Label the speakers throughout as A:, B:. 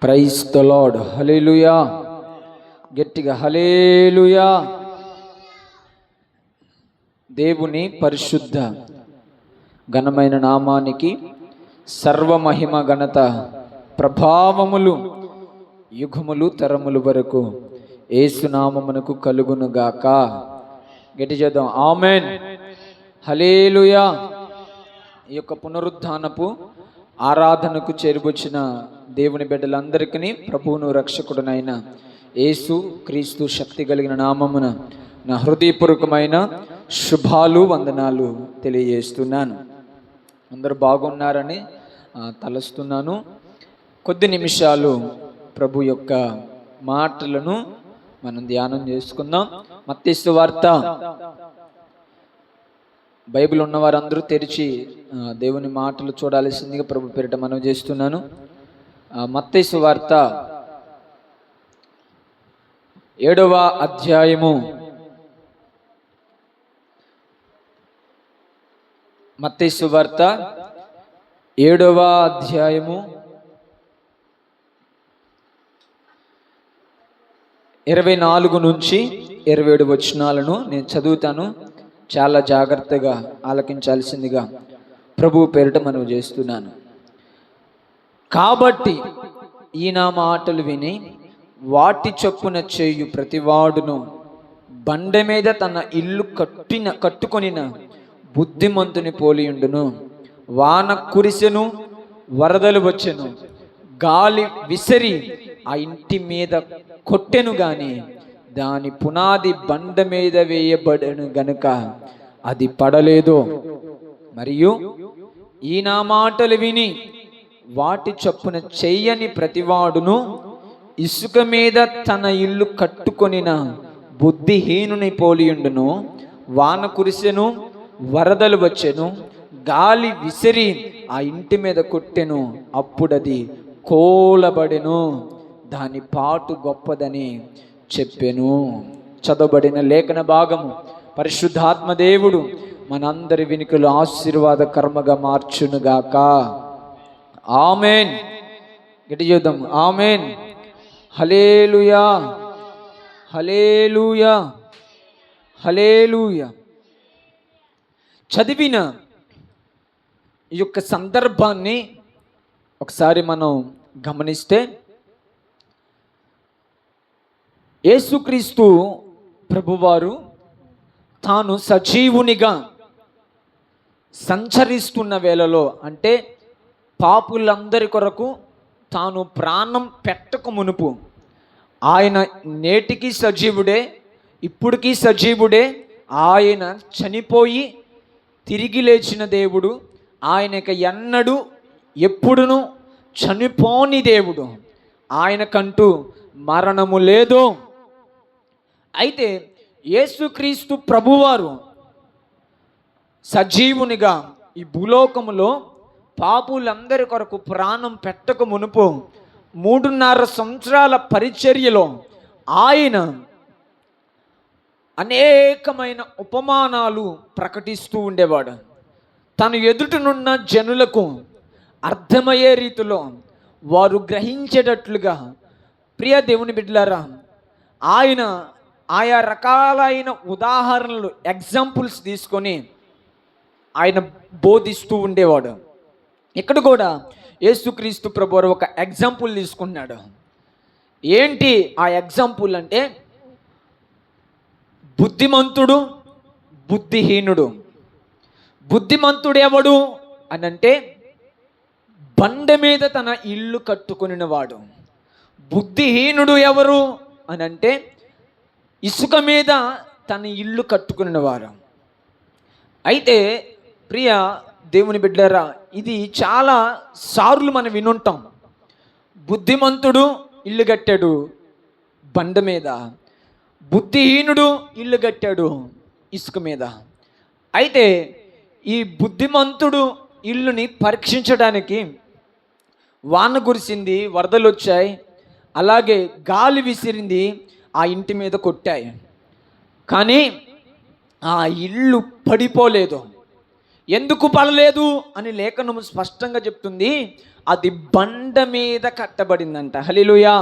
A: Praise the lord. హల్లెలూయా. గట్టిగా హల్లెలూయా. దేవుని పరిశుద్ధ ఘనమైన నామానికి సర్వమహిమ ఘనత ప్రభావములు యుగములు తరములు వరకు యేసునామమునకు కలుగును గాక. గట్టి చేద్దాం, ఆమేన్. హల్లెలూయా. ఈ యొక్క పునరుద్ధానపు ఆరాధనకు చేరువచ్చిన దేవుని బిడ్డలందరికీ ప్రభువును రక్షకుడునైన యేసు క్రీస్తు శక్తి కలిగిన నామమున నా హృదయపూర్వకమైన శుభాలు వందనాలు తెలియజేస్తున్నాను. అందరూ బాగున్నారని తలస్తున్నాను. కొద్ది నిమిషాలు ప్రభు యొక్క మాటలను మనం ధ్యానం చేసుకుందాం. మత్తయి సువార్త. బైబిల్ ఉన్నవారందరూ తెరిచి దేవుని మాటలు చూడాల్సిందిగా ప్రభు పేరిట మనవి చేస్తున్నాను. మత్తయి సువార్త 7వ అధ్యాయము. మత్తయి సువార్త 7వ అధ్యాయము 24 నుంచి 27 వచనాలను నేను చదువుతాను. చాలా జాగ్రత్తగా ఆలకించాల్సిందిగా ప్రభు పేరిట మనవి చేస్తున్నాను. కాబట్టి ఈ నా మాటలు విని వాటి చొప్పున చేయు ప్రతివాడును బండ మీద తన ఇల్లు కట్టుకొనిన బుద్ధిమంతుని పోలియుండును. వాన కురిసెను, వరదలు వచ్చెను, గాలి విసిరి ఆ ఇంటి మీద కొట్టెను గాని దాని పునాది బండ మీద వేయబడను గనుక అది పడలేదు. మరియు ఈ నా మాటలు విని వాటి చొప్పున చెయ్యని ప్రతివాడును ఇసుక మీద తన ఇల్లు కట్టుకొనిన బుద్ధిహీనుని పోలియుండును. వాన కురిసెను, వరదలు వచ్చెను, గాలి విసిరి ఆ ఇంటి మీద కొట్టెను, అప్పుడది కోలబడెను, దాని పాటు గొప్పదని చెప్పెను. చదవబడిన లేఖన భాగము పరిశుద్ధాత్మ దేవుడు మనందరి వినికిలు ఆశీర్వాద కర్మగా మార్చునుగాక. ఆమేన్. గట్టి చూద్దాం, ఆమేన్. హల్లెలూయా, హల్లెలూయా, హల్లెలూయా. చదివిన ఈ యొక్క సందర్భాన్ని ఒకసారి మనం గమనిస్తే, యేసుక్రీస్తు ప్రభువారు తాను సజీవునిగా సంచరిస్తున్న వేళలో, అంటే పాపులందరి కొరకు తాను ప్రాణం పెట్టక మునుపు, ఆయన నేటికి సజీవుడే, ఇప్పుడుకి సజీవుడే. ఆయన చనిపోయి తిరిగి లేచిన దేవుడు. ఆయనకి ఎన్నడూ ఎప్పుడును చనిపోని దేవుడు. ఆయనకంటూ మరణము లేదు. అయితే యేసుక్రీస్తు ప్రభువారు సజీవునిగా ఈ భూలోకములో పాపులందరి కొరకు ప్రాణం పెట్టక మునుపు 3.5 సంవత్సరాల పరిచర్యలో ఆయన అనేకమైన ఉపమానాలు ప్రకటిస్తూ ఉండేవాడు. తను ఎదుటనున్న జనులకు అర్థమయ్యే రీతిలో వారు గ్రహించేటట్లుగా, ప్రియ దేవుని బిడ్డలారా, ఆయన ఆయా రకాలైన ఉదాహరణలు, ఎగ్జాంపుల్స్ తీసుకొని ఆయన బోధిస్తూ ఉండేవాడు. ఇక్కడ కూడా యేసుక్రీస్తు ప్రభువారు ఒక ఎగ్జాంపుల్ తీసుకున్నాడు. ఏంటి ఆ ఎగ్జాంపుల్ అంటే, బుద్ధిమంతుడు, బుద్ధిహీనుడు. బుద్ధిమంతుడు ఎవడు అని అంటే బండ మీద తన ఇల్లు కట్టుకొనినవాడు. బుద్ధిహీనుడు ఎవరు అని అంటే ఇసుక మీద తన ఇల్లు కట్టుకున్నవారు. అయితే ప్రియ దేవుని బిడ్డలారా, ఇది చాలా సార్లు మనం వినుంటాం. బుద్ధిమంతుడు ఇల్లు కట్టాడు బండ మీద, బుద్ధిహీనుడు ఇల్లు కట్టాడు ఇసుక మీద. అయితే ఈ బుద్ధిమంతుడు ఇల్లుని పరీక్షించడానికి వాన కురిసింది, వరదలు వచ్చాయి, అలాగే గాలి విసిరింది, ఆ ఇంటి మీద కొట్టాయి. కానీ ఆ ఇల్లు పడిపోలేదు. ఎందుకు పడలేదు అని లేఖనము స్పష్టంగా చెప్తుంది. అది బండ మీద కట్టబడిందంట. హల్లెలూయా,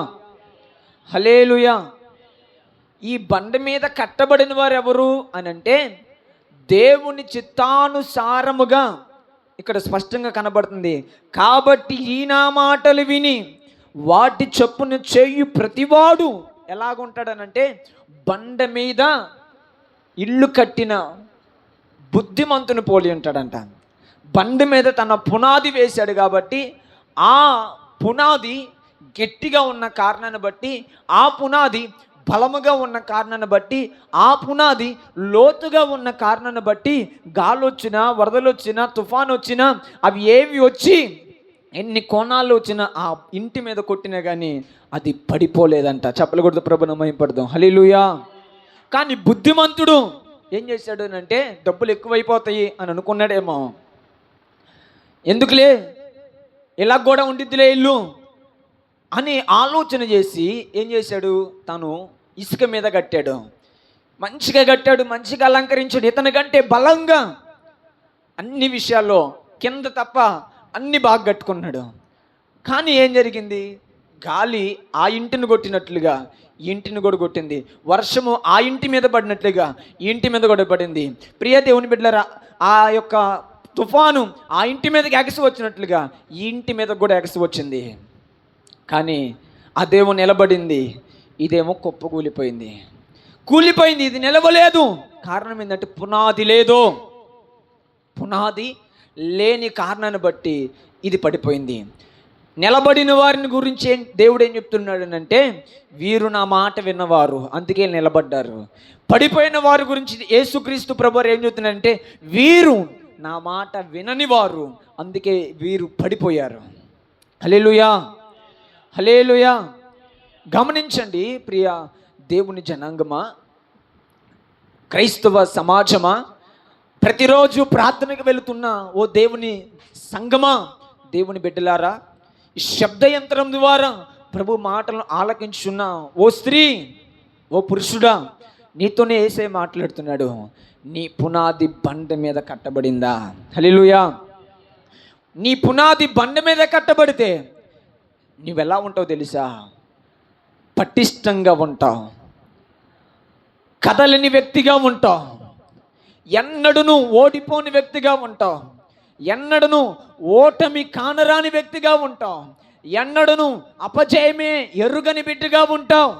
A: హల్లెలూయా. ఈ బండ మీద కట్టబడిన వారు ఎవరు అని అంటే దేవుని చిత్తానుసారముగా ఇక్కడ స్పష్టంగా కనబడుతుంది. కాబట్టి ఈ నా మాటలు విని వాటి చొప్పున చేయు ప్రతివాడు ఎలాగుంటాడనంటే బండ మీద ఇల్లు కట్టిన బుద్ధిమంతుని పోలి ఉంటాడంట. బండ మీద తన పునాది వేశాడు కాబట్టి ఆ పునాది గట్టిగా ఉన్న కారణాన్ని బట్టి, ఆ పునాది బలముగా ఉన్న కారణాన్ని బట్టి, ఆ పునాది లోతుగా ఉన్న కారణాన్ని బట్టి గాలి వచ్చినా, వరదలు వచ్చినా, తుఫాను వచ్చినా, అవి ఏవి వచ్చి ఎన్ని కోణాలు వచ్చినా ఆ ఇంటి మీద కొట్టినా కానీ అది పడిపోలేదంట. చెప్పలకూడదు, ప్రభుని మహిమపడదాం. హల్లెలూయా. కానీ బుద్ధిమంతుడు ఏం చేశాడు అంటే డబ్బులు ఎక్కువైపోతాయి అని అనుకున్నాడేమో, ఎందుకులే ఇలా కూడా ఉండిద్దిలే ఇల్లు అని ఆలోచన చేసి ఏం చేశాడు, తను ఇసుక మీద కట్టాడు. మంచిగా కట్టాడు, మంచిగా అలంకరించాడు, ఇతని కంటే బలంగా అన్ని విషయాల్లో కింద తప్ప అన్ని బాగా కట్టుకున్నాడు. కానీ ఏం జరిగింది, గాలి ఆ ఇంటిని కొట్టినట్లుగా ఈ ఇంటిని కూడా కొట్టింది, వర్షము ఆ ఇంటి మీద పడినట్లుగా ఈ ఇంటి మీద కూడా పడింది. ప్రియ దేవుని బిడ్డలారా, ఆ యొక్క తుఫాను ఆ ఇంటి మీదకి ఎగసి వచ్చినట్లుగా ఈ ఇంటి మీద కూడా ఎగసి వచ్చింది. కానీ అదేమో నిలబడింది, ఇదేమో కుప్పకూలిపోయింది. కూలిపోయింది, ఇది నిలవలేదు. కారణం ఏంటంటే పునాది లేదు. పునాది లేని కారణాన్ని బట్టి ఇది పడిపోయింది. నిలబడిన వారిని గురించి దేవుడు ఏం చెప్తున్నాడు అంటే వీరు నా మాట విన్నవారు, అందుకే నిలబడ్డారు. పడిపోయిన వారి గురించి యేసుక్రీస్తు ప్రభువారు ఏం చెప్తున్నాడంటే వీరు నా మాట వినని వారు, అందుకే వీరు పడిపోయారు. హల్లెలూయా, హల్లెలూయా. గమనించండి ప్రియ దేవుని జనాంగమా, క్రైస్తవ సమాజమా, ప్రతిరోజు ప్రార్థనకు వెళుతున్న ఓ దేవుని సంగమా, దేవుని బిడ్డలారా, ఈ శబ్దయంత్రం ద్వారా ప్రభు మాటలను ఆలకించున్న ఓ స్త్రీ, ఓ పురుషుడా, నీతోనే యేసయ్య మాట్లాడుతున్నాడు. నీ పునాది బండ మీద కట్టబడిందా? హల్లెలూయా. నీ పునాది బండ మీద కట్టబడితే నువ్వెలా ఉంటావు తెలుసా? పటిష్టంగా ఉంటావు, కదలని వ్యక్తిగా ఉంటావు, ఎన్నడూను ఓడిపోని వ్యక్తిగా ఉంటావు, ఎన్నడను ఓటమి కానరాని వ్యక్తిగా ఉంటావు, ఎన్నడను అపజయమే ఎరుగని బిడ్డగా ఉంటావు.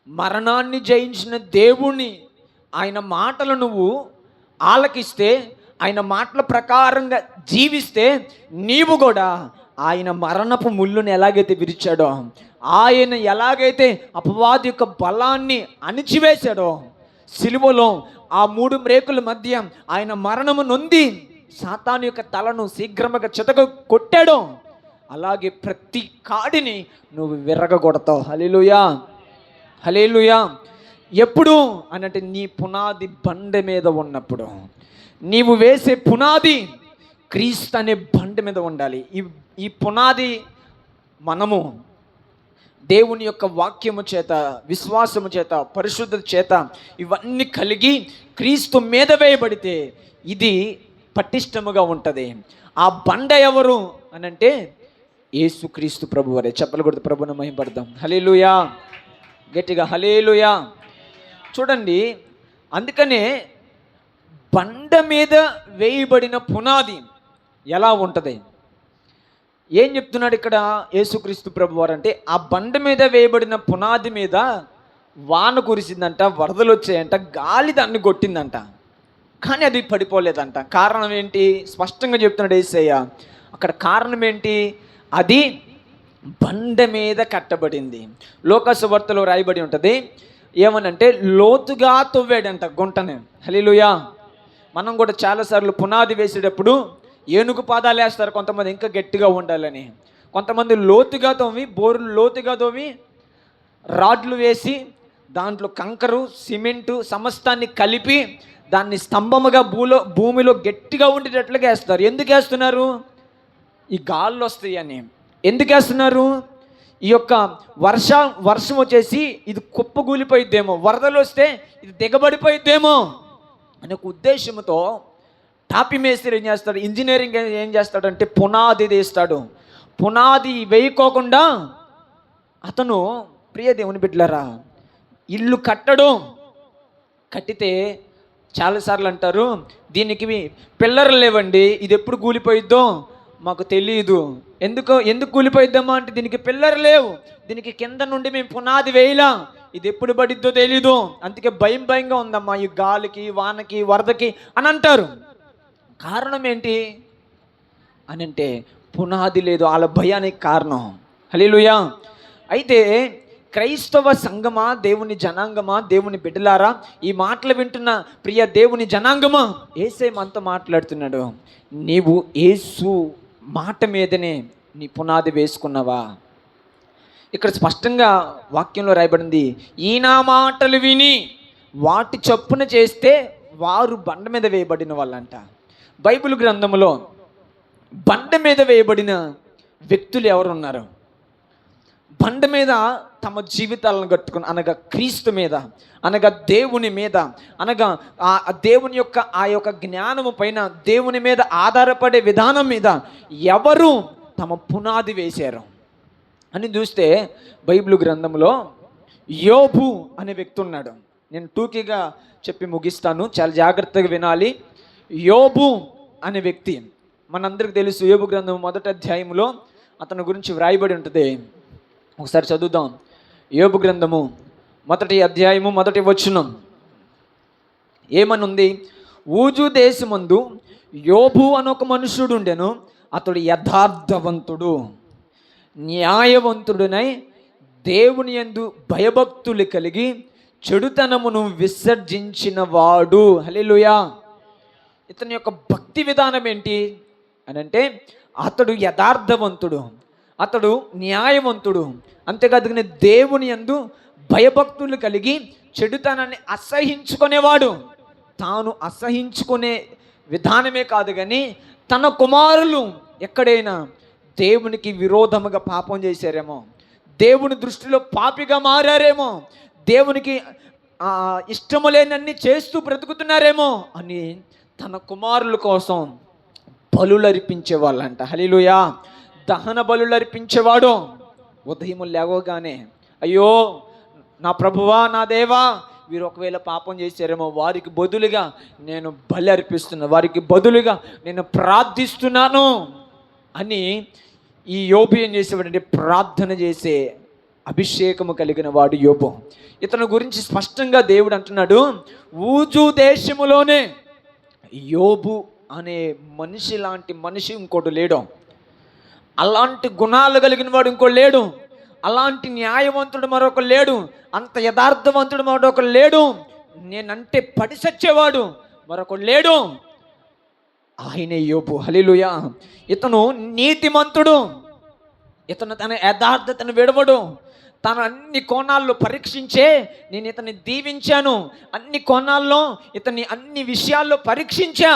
A: మరణాన్ని జయించిన దేవుణ్ణి ఆయన మాటలు నువ్వు ఆలకిస్తే, ఆయన మాటల ప్రకారంగా జీవిస్తే నీవు కూడా ఆయన మరణపు ముళ్ళుని ఎలాగైతే విరిచాడో, ఆయన ఎలాగైతే అపవాది యొక్క బలాన్ని అణిచివేశాడో, సిలువలో ఆ 3 మ్రేకుల మధ్య ఆయన మరణము నొంది సాతాను యొక్క తలను శీఘ్రముగా చితక కొట్టాడో, అలాగే ప్రతి కాడిని నువ్వు విరగొడతావు. హల్లెలూయా, హల్లెలూయా. ఎప్పుడు అనంటే నీ పునాది బండ మీద ఉన్నప్పుడు. నీవు వేసే పునాది క్రీస్తు అనే బండ మీద ఉండాలి. ఈ పునాది మనము దేవుని యొక్క వాక్యము చేత, విశ్వాసము చేత, పరిశుద్ధత చేత ఇవన్నీ కలిగి క్రీస్తు మీద వేయబడితే ఇది పటిష్టముగా ఉంటుంది. ఆ బండ ఎవరు అనంటే యేసుక్రీస్తు ప్రభు వారే. చెప్పలకూడదు, ప్రభువును మహిమపడదాం. హల్లెలూయా, గట్టిగా హల్లెలూయా. చూడండి, అందుకనే బండ మీద వేయబడిన పునాది ఎలా ఉంటుంది? ఏం చెప్తున్నాడు ఇక్కడ యేసుక్రీస్తు ప్రభు వారు అంటే, ఆ బండ మీద వేయబడిన పునాది మీద వాన కురిసిందంట, వరదలు వచ్చాయంట, గాలి దాన్ని కొట్టిందంట, కానీ అది పడిపోలేదంట. కారణం ఏంటి? స్పష్టంగా చెప్తున్నాడు యేసయ్య. అక్కడ కారణం ఏంటి? అది బండ మీద కట్టబడింది. లోకాసు వార్తలో రాయబడి ఉంటుంది ఏమనంటే లోతుగా తవ్వాడంట గుంటని. హల్లెలూయా. మనం కూడా చాలాసార్లు పునాది వేసేటప్పుడు ఏనుగు పాదాలు వేస్తారు కొంతమంది, ఇంకా గట్టిగా ఉండాలని. కొంతమంది లోతుగా తవ్వి, బోర్లు లోతుగా తవ్వి రాడ్లు వేసి దాంట్లో కంకరు, సిమెంటు సమస్తాన్ని కలిపి దాన్ని స్తంభముగా భూమిలో గట్టిగా ఉండేటట్లుగా వేస్తారు. ఎందుకు వేస్తున్నారు? ఈ గాళ్ళు వస్తాయని. ఎందుకు వేస్తున్నారు? ఈ యొక్క వర్షం వచ్చేసి ఇది కుప్పగూలిపోయిద్దేమో, వరదలు వస్తే ఇది దిగబడిపోయిద్దేమో అనే ఒక ఉద్దేశంతో టాపీ మేస్త్రి ఏం చేస్తాడు, ఇంజనీరింగ్ ఏం చేస్తాడంటే పునాది వేస్తాడు. పునాది వేయకోకుండా అతను, ప్రియ దేవుని బిడ్డలారా, ఇల్లు కట్టడం, కట్టితే చాలాసార్లు అంటారు దీనికి పిల్లర్లు లేవండి, ఇది ఎప్పుడు కూలిపోయిద్దో మాకు తెలియదు. ఎందుకు కూలిపోయిద్దామా అంటే దీనికి పిల్లర్ లేవు, దీనికి కింద నుండి మేము పునాది వేయలా, ఇది ఎప్పుడు పడిద్దో తెలీదు, అందుకే భయంగా ఉందమ్మా ఈ గాలికి వానకి వరదకి అని అంటారు. కారణం ఏంటి అని అంటే పునాది లేదు, వాళ్ళ భయానికి కారణం. హల్లెలూయా. అయితే క్రైస్తవ సంఘమా, దేవుని జనాంగమా, దేవుని బిడ్డలారా, ఈ మాటలు వింటున్న ప్రియ దేవుని జనాంగమా, యేసే మనతో మాట్లాడుతున్నాడు. నీవు యేసు మాట మీదనే నీ పునాది వేసుకున్నావా? ఇక్కడ స్పష్టంగా వాక్యంలో రాయబడింది, ఈ నా మాటలు విని వాటి చొప్పున చేస్తే వారు బండ మీద వేయబడిన వాళ్ళంట. బైబిల్ గ్రంథంలో బండ మీద వేయబడిన వ్యక్తులు ఎవరున్నారు? బండ మీద తమ జీవితాలను కట్టుకుని, అనగా క్రీస్తు మీద, అనగా దేవుని మీద, అనగా ఆ దేవుని యొక్క ఆ యొక్క జ్ఞానము పైన, దేవుని మీద ఆధారపడే విధానం మీద ఎవరు తమ పునాది వేశారు అని చూస్తే బైబిల్ గ్రంథంలో యోబు అనే వ్యక్తి ఉన్నాడు. నేను టూకీగా చెప్పి ముగిస్తాను, చాలా జాగ్రత్తగా వినాలి. యోబు అనే వ్యక్తి మనందరికి తెలుసు. యోబు గ్రంథం 1వ అధ్యాయంలో అతని గురించి వ్రాయబడి ఉంటుంది. ఒకసారి చదువుదాం. యోబు గ్రంథము 1వ అధ్యాయము 1వ వచనం ఏమనుంది? ఊజు దేశమందు యోబు అని ఒక మనుషుడు ఉండెను, అతడు యథార్థవంతుడు, న్యాయవంతుడునై దేవుని యందు భయభక్తులు కలిగి చెడుతనమును విసర్జించిన వాడు. హల్లెలూయా. ఇతని యొక్క భక్తి విధానం ఏంటి అని అంటే అతడు యథార్థవంతుడు, అతడు న్యాయవంతుడు, అంతేకాదు దేవుని యందు భయభక్తులు కలిగి చెడుతనాన్ని అసహించుకునేవాడు. తాను అసహించుకునే విధానమే కాదు కానీ తన కుమారులు ఎక్కడైనా దేవునికి విరోధముగా పాపం చేశారేమో, దేవుని దృష్టిలో పాపిగా మారారేమో, దేవునికి ఇష్టము లేనన్ని చేస్తూ బ్రతుకుతున్నారేమో అని తన కుమారుల కోసం బలులు అర్పించేవాళ్ళంట. హల్లెలూయా. దహన బలులు అర్పించేవాడు. ఉదయం లేవగానే, అయ్యో నా ప్రభువా, నా దేవా, వీరు ఒకవేళ పాపం చేశారేమో, వారికి బదులుగా నేను బలి అర్పిస్తున్నాను, వారికి బదులుగా నేను ప్రార్థిస్తున్నాను అని ఈ యోబు ఏం చేసేవాడంటే ప్రార్థన చేసే అభిషేకము కలిగిన వాడు యోబు. ఇతని గురించి స్పష్టంగా దేవుడు అంటున్నాడు, ఊజు దేశములోనే యోబు అనే మనిషి లాంటి మనిషి ఇంకోటి లేడు, అలాంటి గుణాలు కలిగిన వాడు ఇంకోటి లేడు, అలాంటి న్యాయవంతుడు మరొక లేడు, అంత యథార్థవంతుడు మరొక లేడు, నేనంటే పడి సచ్చేవాడు మరొక లేడు, ఆయనే యోబు. హల్లెలూయా. ఇతను నీతిమంతుడు, ఇతను తన యథార్థతను విడవడు, తను అన్ని కోణాల్లో పరీక్షించే నేను ఇతన్ని దీవించాను, అన్ని కోణాల్లో ఇతన్ని అన్ని విషయాల్లో పరీక్షించా,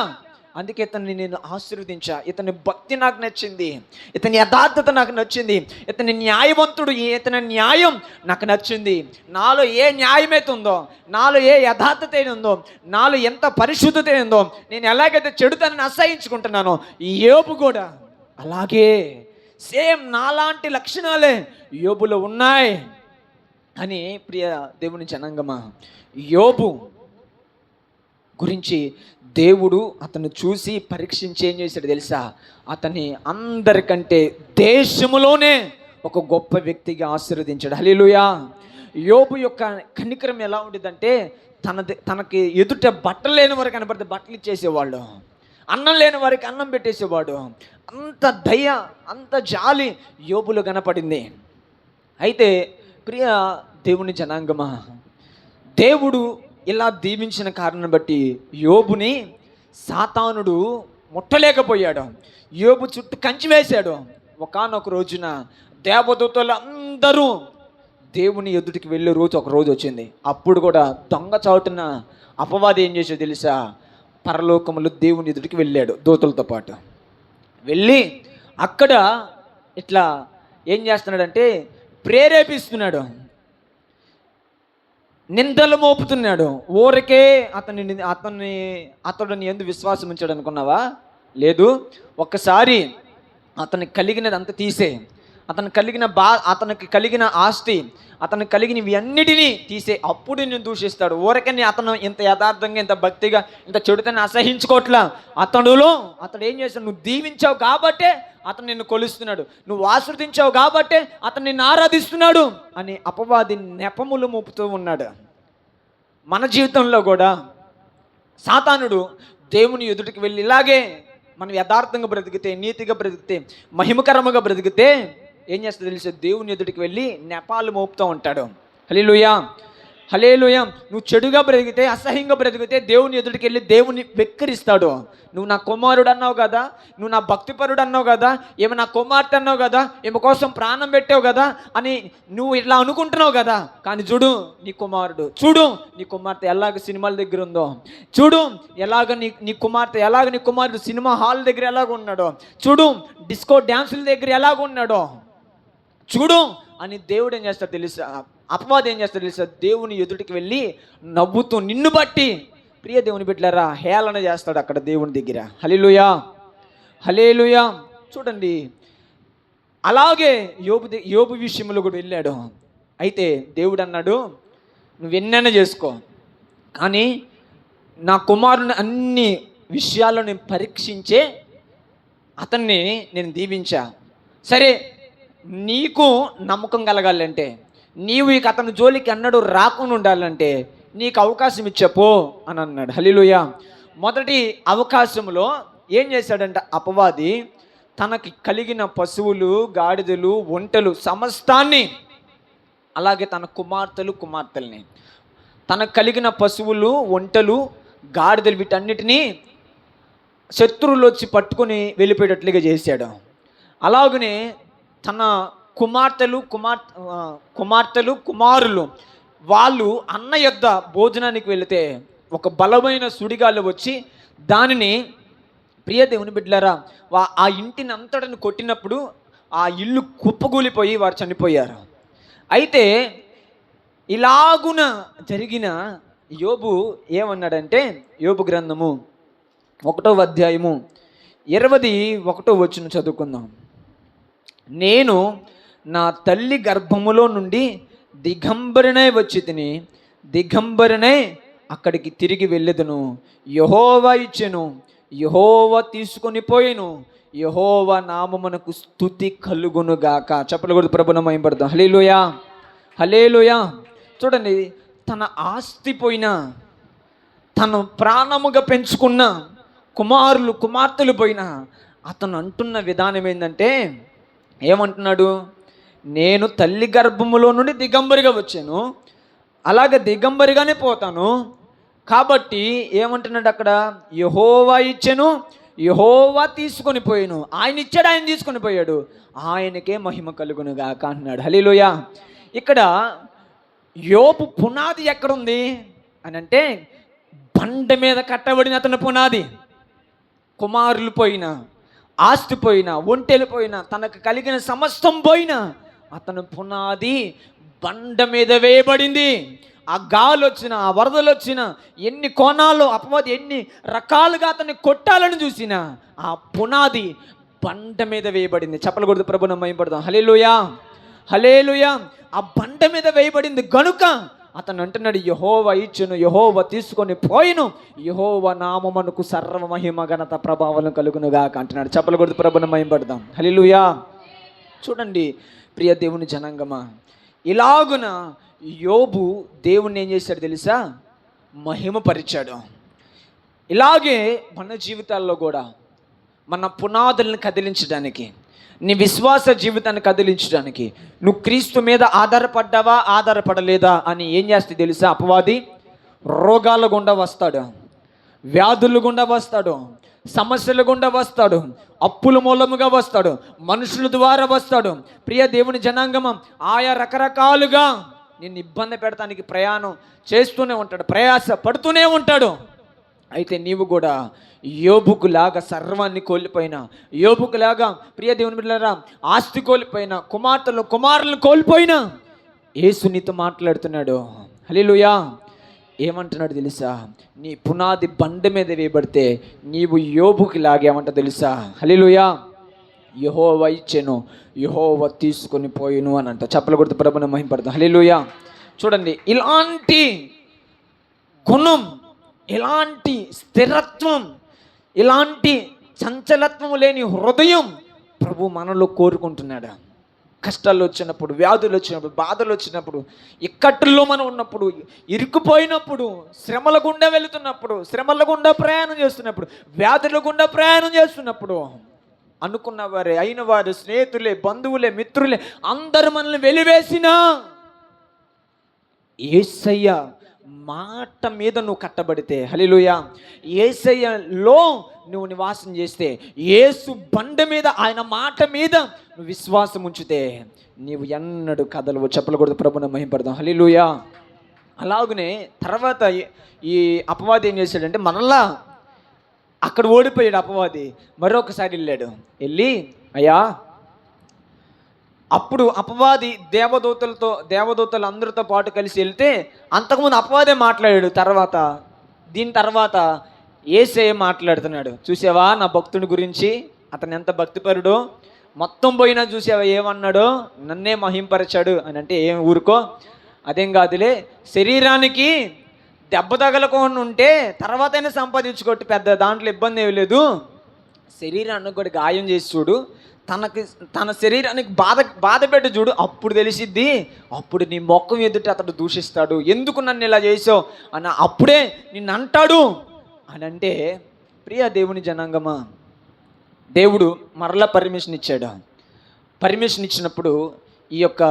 A: అందుకే ఇతన్ని నేను ఆశీర్వదించా, ఇతని భక్తి నాకు నచ్చింది, ఇతని యథార్థత నాకు నచ్చింది, ఇతని న్యాయవంతుడు, ఇతని న్యాయం నాకు నచ్చింది, నాలో ఏ న్యాయమైతే ఉందో, నాలో ఏ యథార్థత ఉందో, నాలో ఎంత పరిశుద్ధత ఉందో, నేను ఎలాగైతే చెడుతనని అసహించుకుంటున్నానో ఈ యోబు కూడా అలాగే సేమ్ నాలాంటి లక్షణాలే యోబులో ఉన్నాయి అని ప్రియ దేవుని జనాంగమా, యోబు గురించి దేవుడు అతను చూసి పరీక్షించి ఏం చేశాడు తెలుసా? అతన్ని అందరికంటే దేశములోనే ఒక గొప్ప వ్యక్తిగా ఆశీర్వదించాడు. హల్లెలూయా. యోబు యొక్క కనికరం ఎలా ఉండేదంటే తనకి ఎదుట బట్టలు లేని వారికి కనబడితే బట్టలు ఇచ్చేసేవాళ్ళు, అన్నం లేని వారికి అన్నం పెట్టేసేవాడు. అంత దయ, అంత జాలి యోబులో కనపడింది. అయితే ప్రియ దేవుని జనాంగమా, దేవుడు ఇలా దీవించిన కారణం బట్టి యోబుని సాతానుడు ముట్టలేకపోయాడు. యోబు చుట్టూ కంచి వేశాడు. ఒకానొక రోజున దేవదూతలు అందరూ దేవుని ఎదుటికి వెళ్ళే రోజు ఒక రోజు వచ్చింది. అప్పుడు కూడా దొంగ చాటున అపవాది ఏం చేసాడో తెలుసా? పరలోకములో దేవుని ఎదుటికి వెళ్ళాడు దూతలతో పాటు. వెళ్ళి అక్కడ ఇట్లా ఏం చేస్తున్నాడంటే ప్రేరేపిస్తున్నాడు. నిందలు మోపుతున్నాడు. ఊరికే అతడిని ఎందుకు విశ్వాసం ఉంచాడు అనుకున్నావా? లేదు. ఒక్కసారి అతనికి కలిగినదంతా తీసే, అతనికి కలిగిన ఆస్తి, అతనికి కలిగినవి అన్నిటినీ తీసే, అప్పుడు నేను దూషిస్తాడు. ఊరకని అతను ఇంత యథార్థంగా, ఇంత భక్తిగా, ఇంత చెడుతని అసహించుకోవట్లా. అతడు ఏం చేస్తాడు? నువ్వు దీవించావు కాబట్టే అతను నిన్ను కొలుస్తున్నాడు, నువ్వు ఆశ్రదించావు కాబట్టే అతను నిన్ను ఆరాధిస్తున్నాడు అని అపవాది నెపములు మోపుతూ ఉన్నాడు. మన జీవితంలో కూడా సాతానుడు దేవుని ఎదుటికి వెళ్ళి ఇలాగే మనం యథార్థంగా బ్రతికితే, నీతిగా బ్రతికితే, మహిమకరముగా బ్రతికితే ఏం చేస్తుందో తెలిసే, దేవుని ఎదుటికి వెళ్ళి నెపాలు మోపుతూ ఉంటాడు. హల్లెలూయా, హల్లెలూయా. నువ్వు చెడుగా బ్రతికితే, అసహ్యంగా బ్రతికితే దేవుని ఎదుటికి వెళ్ళి దేవుని వెక్కిరిస్తాడు. నువ్వు నా కుమారుడు అన్నావు కదా, నువ్వు నా భక్తిపరుడు అన్నావు కదా, ఏమి నా కుమార్తె అన్నావు కదా, ఏమి కోసం ప్రాణం పెట్టావు కదా అని నువ్వు ఇట్లా అనుకుంటున్నావు కదా. కానీ చూడు నీ కుమారుడు, చూడు నీ కుమార్తె ఎలాగ సినిమాల దగ్గర ఉందో, చూడు ఎలాగ నీ కుమారుడు సినిమా హాల్ దగ్గర ఎలాగ ఉన్నాడో, చూడు డిస్కో డ్యాన్సుల దగ్గర ఎలాగ ఉన్నాడో, చూడు అని దేవుడు ఏం చేస్తాడు తెలుసా? అపవాది ఏం చేస్తాడు తెలుసా? దేవుని ఎదుటికి వెళ్ళి నవ్వుతూ నిన్ను బట్టి, ప్రియ దేవుని బిడ్డలారా, హేళన చేస్తాడు అక్కడ దేవుని దగ్గర. హల్లెలూయా, హల్లెలూయా. చూడండి, అలాగే యోబు విషయంలో కూడా వెళ్ళాడు. అయితే దేవుడు అన్నాడు, నువ్వు ఎన్నైనా చేసుకో, కానీ నా కుమారుని అన్ని విషయాల్లో నేను పరీక్షించే అతన్ని నేను దీవించా. సరే, నీకు నమ్మకం కలగాలంటే, నీవు ఇక అతని జోలికి అన్నడు రాకుండా ఉండాలంటే నీకు అవకాశం ఇచ్చపో అని అన్నాడు. హల్లెలూయా. మొదటి అవకాశంలో ఏం చేశాడంటే అపవాది తనకి కలిగిన పశువులు, గాడిదలు, ఒంటెలు సమస్తాన్ని, అలాగే తన కుమార్తెల్ని, తనకు కలిగిన పశువులు, ఒంటెలు, గాడిదలు వీటన్నిటినీ శత్రువులు వచ్చి పట్టుకొని వెళ్ళిపోయేటట్లుగా చేశాడు. అలాగనే తన కుమార్తెలు, కుమారులు వాళ్ళు అన్న యొద్ద భోజనానికి వెళితే ఒక బలమైన సుడిగాలు వచ్చి దానిని, ప్రియ దేవుని బిడ్డలారా, ఆ ఇంటిని అంతటిని కొట్టినప్పుడు ఆ ఇల్లు కుప్పగూలిపోయి వారు చనిపోయారు. అయితే ఇలాగున జరిగిన యోబు ఏమన్నాడంటే, యోబు గ్రంథము 1వ అధ్యాయము 21వ వచనం చదువుకుందాం. నేను నా తల్లి గర్భములో నుండి దిగంబరనై వచ్చి తిని, దిగంబరనై అక్కడికి తిరిగి వెళ్ళెదను. యెహోవా ఇచ్చెను, యెహోవా తీసుకొని పోయెను, యెహోవా నామమునకు స్తుతి కలుగునుగాక. చెప్పలు కూడా ప్రభువుని మహిమపడదాం. హల్లెలూయా, హల్లెలూయా. చూడండి, తన ఆస్తి పోయినా, తను ప్రాణముగా పెంచుకున్న కుమారులు, కుమార్తెలు పోయినా, అతను అంటున్న విధానం ఏంటంటే, ఏమంటున్నాడు? నేను తల్లి గర్భములో నుండి దిగంబరిగా వచ్చాను, అలాగే దిగంబరిగానే పోతాను. కాబట్టి ఏమంటున్నాడు అక్కడ? యెహోవా ఇచ్చెను, యెహోవా తీసుకొని పోయాను. ఆయన ఇచ్చాడు, ఆయన తీసుకొని పోయాడు, ఆయనకే మహిమ కలుగును గాక అన్నాడు. హల్లెలూయా. ఇక్కడ యోబు పునాది ఎక్కడుంది అని అంటే, బండ మీద కట్టబడిన అతని పునాది. కుమారులు పోయినా, ఆస్తి పోయినా, ఒంటెలు పోయినా, తనకు కలిగిన సమస్తం పోయినా, అతను పునాది బండ మీద వేయబడింది. ఆ గాలి వచ్చిన, ఆ వరదలు వచ్చిన, ఎన్ని కోణాలు అపవాది ఎన్ని రకాలుగా అతన్ని కొట్టాలని చూసినా, ఆ పునాది బండ మీద వేయబడింది. చెప్పలు కొడుతూ ప్రభువుని మహిమపడదాం. హల్లెలూయా, హల్లెలూయా. ఆ బండ మీద వేయబడింది గనుక అతను అంటున్నాడు, యెహోవా ఇచ్చును, యెహోవా తీసుకొని పోయిను, యెహోవా నామమునకు సర్వ మహిమ ఘనత ప్రభావం కలుగునుగాక అంటున్నాడు. చెప్పలు కొడుతూ ప్రభువుని మహిమపడదాం. హల్లెలూయా. చూడండి ప్రియ దేవుని జనాంగమా, ఇలాగున యోబు దేవుణ్ణి ఏం చేశాడు తెలుసా? మహిమపరిచాడు. ఇలాగే మన జీవితాల్లో కూడా మన పునాదులను కదిలించడానికి, నీ విశ్వాస జీవితాన్ని కదిలించడానికి, నువ్వు క్రీస్తు మీద ఆధారపడ్డావా, ఆధారపడలేదా అని ఏం చేస్తే తెలుసా? అపవాది రోగాల గుండా వస్తాడు, వ్యాధుల గుండా వస్తాడు, సమస్యల గుండా వస్తాడు, అప్పుల మూలముగా వస్తాడు, మనుషుల ద్వారా వస్తాడు. ప్రియ దేవుని జనాంగమం, ఆయా రకరకాలుగా నిన్ను ఇబ్బంది పెడతానికి ప్రయాణం చేస్తూనే ఉంటాడు, ప్రయాస పడుతూనే ఉంటాడు. అయితే నీవు కూడా యోబుకులాగా సర్వాన్ని కోల్పోయినా, యోబుకులాగా ప్రియ దేవుని బిడ్డలారా ఆస్తి కోల్పోయినా, కుమార్తెలు కుమారులను కోల్పోయినా, యేసు నీతో మాట్లాడుతున్నాడు. హల్లెలూయా. ఏమంటున్నాడు తెలుసా? నీ పునాది బండ మీద వేయబడితే నీవు యోబుకి లాగేమంట తెలుసా? హల్లెలూయా. యెహోవా ఇచ్చెను, యెహోవా తీసుకొని పోయిను అని అంట. చప్పలు కొడుతూ ప్రభువుని మహిమపడతాం. హల్లెలూయా. చూడండి, ఇలాంటి గుణం, ఇలాంటి స్థిరత్వం, ఇలాంటి చంచలత్వం లేని హృదయం ప్రభు మనలో కోరుకుంటున్నాడు. కష్టాలు వచ్చినప్పుడు, వ్యాధులు వచ్చినప్పుడు, బాధలు వచ్చినప్పుడు, ఇక్కట్టుల్లో మనం ఉన్నప్పుడు, ఇరుక్కుపోయినప్పుడు, శ్రమల గుండా వెళుతున్నప్పుడు, శ్రమల గుండా ప్రయాణం చేస్తున్నప్పుడు, వ్యాధుల గుండా ప్రయాణం చేస్తున్నప్పుడు, అనుకున్న వారే, అయిన వారు, స్నేహితులే, బంధువులే, మిత్రులే అందరూ మనల్ని వెలివేసినా యేసయ్య మాట మీద నువ్వు కట్టబడితే, హల్లెలూయా, యేసయ్యలో నువ్వు నివాసం చేస్తే, యేసు బండ మీద, ఆయన మాట మీద నువ్వు విశ్వాసం ఉంచితే నీవు ఎన్నడూ కదలవు. చప్పలు కొడుతూ ప్రభువుని మహిమపడదాం. హల్లెలూయా. అలాగనే తర్వాత ఈ అపవాది ఏం చేశాడంటే, మనల్లా అక్కడ ఓడిపోయాడు అపవాది. మరొకసారి వెళ్ళాడు. వెళ్ళి, అయ్యా, అప్పుడు అపవాది దేవదూతలు అందరితో పాటు కలిసి వెళ్తే, అంతకుముందు అపవాదే మాట్లాడాడు. దీని తర్వాత యేసయ్య మాట్లాడుతున్నాడు. చూసావా నా భక్తుని గురించి, అతను ఎంత భక్తిపరుడో, మొత్తం పోయినా చూసావా ఏమన్నాడో, నన్నే మహింపరచాడు అని. అంటే ఏం ఊరుకో, అదేం కాదులే, శరీరానికి దెబ్బ తగలకుండా ఉంటే తర్వాతైనా సంపాదించుకోవట్టు, పెద్ద దాంట్లో ఇబ్బంది ఏమి లేదు. శరీరాన్ని కూడా గాయం చేసి చూడు, తన శరీరానికి బాధ పెట్టి చూడు, అప్పుడు తెలిసిద్ది. అప్పుడు నీ మొక్కం ఎదుట అతడు దూషిస్తాడు, ఎందుకు నన్ను ఇలా చేసావు అని అప్పుడే నిన్ను అంటాడు అని. అంటే ప్రియ దేవుని జనాంగమా, దేవుడు మరలా పర్మిషన్ ఇచ్చాడు. పర్మిషన్ ఇచ్చినప్పుడు ఈ యొక్క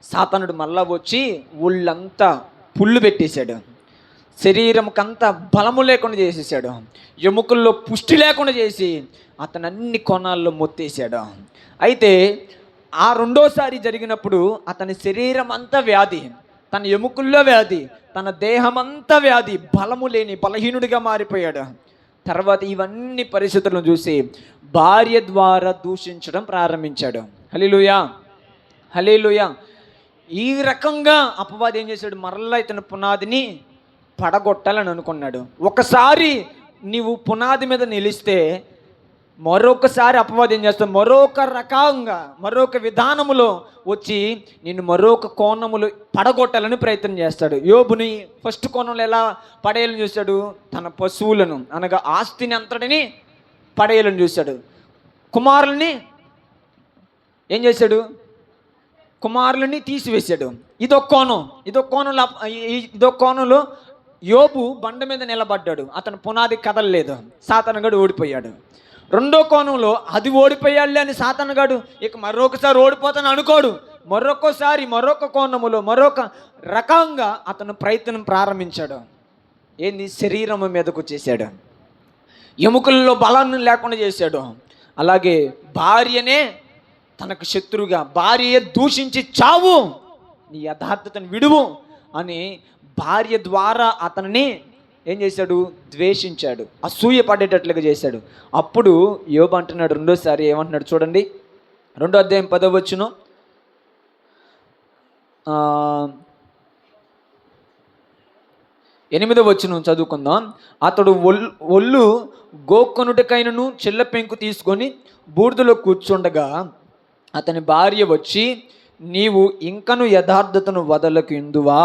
A: సాతానుడు మళ్ళా వచ్చి ఒళ్ళంతా పుళ్ళు పెట్టేశాడు, శరీరంకంతా బలము లేకుండా చేసేసాడు, ఎముకల్లో పుష్టి లేకుండా చేసి అతను అన్ని కోణాల్లో మొత్తేసాడు. అయితే ఆ రెండోసారి జరిగినప్పుడు అతని శరీరం అంతా వ్యాధి, తన ఎముకల్లో వ్యాధి, తన దేహం అంతా వ్యాధి, బలము లేని బలహీనుడిగా మారిపోయాడు. తర్వాత ఇవన్నీ పరిస్థితులను చూసి భార్య ద్వారా దూషించడం ప్రారంభించాడు. హల్లెలూయా, హల్లెలూయా. ఈ రకంగా అపవాది ఏం చేశాడు, మరలా ఇతను పునాదిని పడగొట్టాలని అనుకున్నాడు. ఒకసారి నీవు పునాది మీద నిలిస్తే మరొకసారి అపవాది ఏం చేస్తాడు, మరొక రకంగా, మరొక విధానములో వచ్చి నిన్ను మరొక కోణములు పడగొట్టాలని ప్రయత్నం చేస్తాడు. యోబుని ఫస్ట్ కోణంలో ఎలా పడేయాలని చూశాడు, తన పశువులను అనగా ఆస్తిని అంతటిని పడేయాలని చూశాడు. కుమారుల్ని ఏం చేశాడు, కుమారులని తీసివేశాడు. ఇదొక కోణంలో యోబు బండ మీద నిలబడ్డాడు, అతను పునాది కదలలేదు, సాతానుగాడు ఓడిపోయాడు. రెండో కోణంలో అది ఓడిపోయాడులే అని సాతానుగాడు ఇక మరొకసారి ఓడిపోతాను అనుకోడు, మరొక కోణములో మరొక రకంగా అతను ప్రయత్నం ప్రారంభించాడు. ఏంది, శరీరం మీదకు వచ్చేసాడు, ఎముకల్లో బలాన్ని లేకుండా చేశాడు. అలాగే భార్యనే తనకు శత్రువుగా, భార్య దూషించి చావు, నీ యథార్థతను విడువు అని భార్య ద్వారా అతనిని ఏం చేశాడు, ద్వేషించాడు, అసూయ పడేటట్లుగా చేశాడు. అప్పుడు యోబు అంటున్నాడు రెండోసారి, ఏమంటున్నాడు చూడండి, 2వ అధ్యాయం 10వ వచనం, 8వ వచనం చదువుకుందాం. అతడు ఒళ్ళు గోక్కొనుటకైనను చిల్ల పెంకు తీసుకొని బూడిదలో కూర్చుండగా అతని భార్య వచ్చి, నీవు ఇంకను యథార్థతను వదలకు ఇందువా,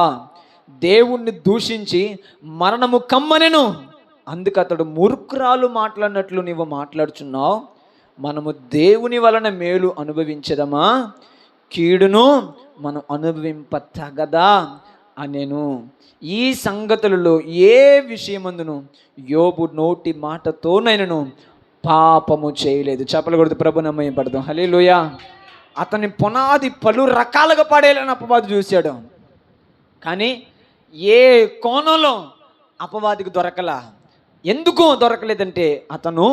A: దేవుణ్ణి దూషించి మరణము కమ్మనెను, అందుకు అతడు మూర్ఖురాలు మాట్లాడినట్లు నీవు మాట్లాడుచున్నావు, మనము దేవుని వలన మేలు అనుభవించదమా, కీడును మనం అనుభవింప తగదా అనెను. ఈ సంగతులలో ఏ విషయమందును యోబు నోటి మాటతోనైనను పాపము చేయలేదు. చప్పలు కొడుతూ ప్రభువుని మహిమపడదాం. హల్లెలూయా. అతని పునాది పలు రకాలుగా పడేయాలని అపవాది చూశాడు, కానీ ఏ కోణంలో అపవాదికి దొరకలా. ఎందుకు దొరకలేదంటే అతను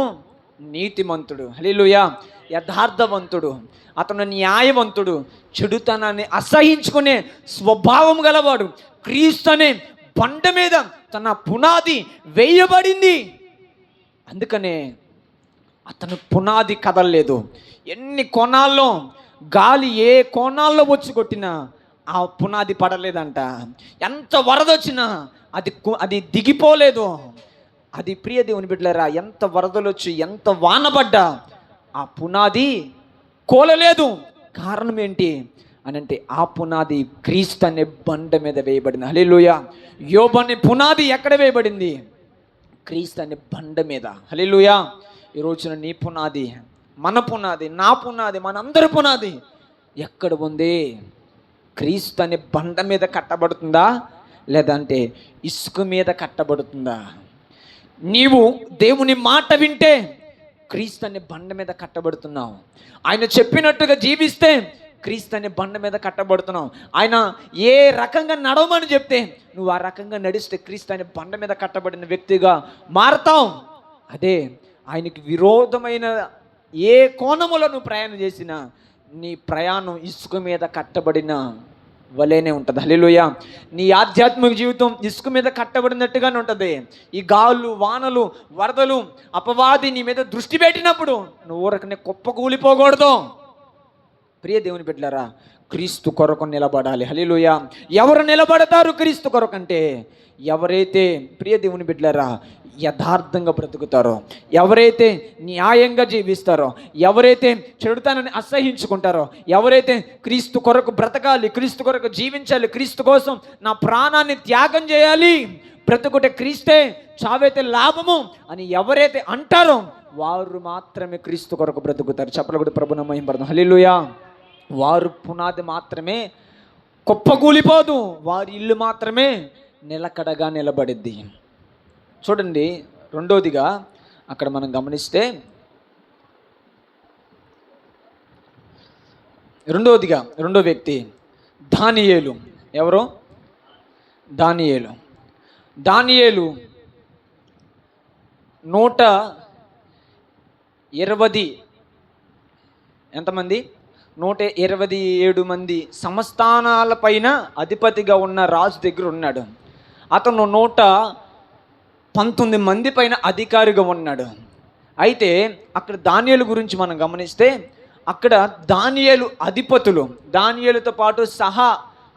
A: నీతిమంతుడు, హల్లెలూయా, యథార్థవంతుడు, అతను న్యాయవంతుడు, చెడుతనాన్ని అసహించుకునే స్వభావం గలవాడు. క్రీస్తు అనే బండ మీద తన పునాది వేయబడింది, అందుకనే అతను పునాది కదలలేదు. ఎన్ని కోణాల్లో గాలి ఏ కోణాల్లో వచ్చి కొట్టినా ఆ పునాది పడలేదంట. ఎంత వరద వచ్చినా అది దిగిపోలేదు. అది ప్రియ దేవుని బిడ్డలారా, ఎంత వరదలు వచ్చి ఎంత వాన పడ్డా ఆ పునాది కోలలేదు. కారణం ఏంటి అని అంటే, ఆ పునాది క్రీస్తు అనే బండ మీద వేయబడింది. హల్లెలూయా. యోబు అనే పునాది ఎక్కడ వేయబడింది? క్రీస్తు అనే బండ మీద. హల్లెలూయా. ఈ రోజున నీ పునాది, మన పునాది, నా పునాది, మనందరి పునాది ఎక్కడ ఉంది? క్రీస్తు అనే బండ మీద కట్టబడుతుందా, లేదంటే ఇసుక మీద కట్టబడుతుందా? నీవు దేవుని మాట వింటే క్రీస్తు అనే బండ మీద కట్టబడుతున్నావు. ఆయన చెప్పినట్టుగా జీవిస్తే క్రీస్తు అనే బండ మీద కట్టబడుతున్నావు. ఆయన ఏ రకంగా నడవమని చెప్తే నువ్వు ఆ రకంగా నడిస్తే క్రీస్తు అనే బండ మీద కట్టబడిన వ్యక్తిగా మారతావు. అదే ఆయనకి విరోధమైన ఏ కోణములో నువ్వు ప్రయాణం చేసినా నీ ప్రయాణం ఇసుక మీద కట్టబడిన వలేనే ఉంటుంది. హల్లెలూయా. నీ ఆధ్యాత్మిక జీవితం ఇసుక మీద కట్టబడినట్టుగానే ఉంటుంది. ఈ గాలు, వానలు, వరదలు, అపవాది నీ మీద దృష్టి పెట్టినప్పుడు నువ్వు ఊరకనే కుప్పకూలిపోకూడదు. ప్రియ దేవుని బిడ్డలారా, క్రీస్తు కొరకు నిలబడాలి. హల్లెలూయా. ఎవరు నిలబడతారు క్రీస్తు కొరకు అంటే, ఎవరైతే ప్రియ దేవుని బిడ్డలారా యథార్థంగా బ్రతుకుతారో, ఎవరైతే న్యాయంగా జీవిస్తారో, ఎవరైతే చెడుతనాన్ని అసహించుకుంటారో, ఎవరైతే క్రీస్తు కొరకు బ్రతకాలి, క్రీస్తు కొరకు జీవించాలి, క్రీస్తు కోసం నా ప్రాణాన్ని త్యాగం చేయాలి, బ్రతుకుటే క్రీస్తే, చావైతే లాభము అని ఎవరైతే అంటారో వారు మాత్రమే క్రీస్తు కొరకు బ్రతుకుతారు. చెప్పలు కూడా ప్రభువుని మహిమపడదాం. హల్లెలూయా. వారు పునాది మాత్రమే కుప్పకూలిపోదు, వారి ఇల్లు మాత్రమే నిలకడగా నిలబడిద్ది. చూడండి, రెండోదిగా అక్కడ మనం గమనిస్తే, రెండో వ్యక్తి దానియేలు. ఎవరు? దానియేలు. 120 ఎంతమంది? 127 మంది సంస్థానాల పైన అధిపతిగా ఉన్న రాజు దగ్గర ఉన్నాడు. అతను 119 మంది పైన అధికారిగా ఉన్నాడు. అయితే అక్కడ దానియేలు గురించి మనం గమనిస్తే, అక్కడ దానియేలు అధిపతులు, దానియేలుతో పాటు సహా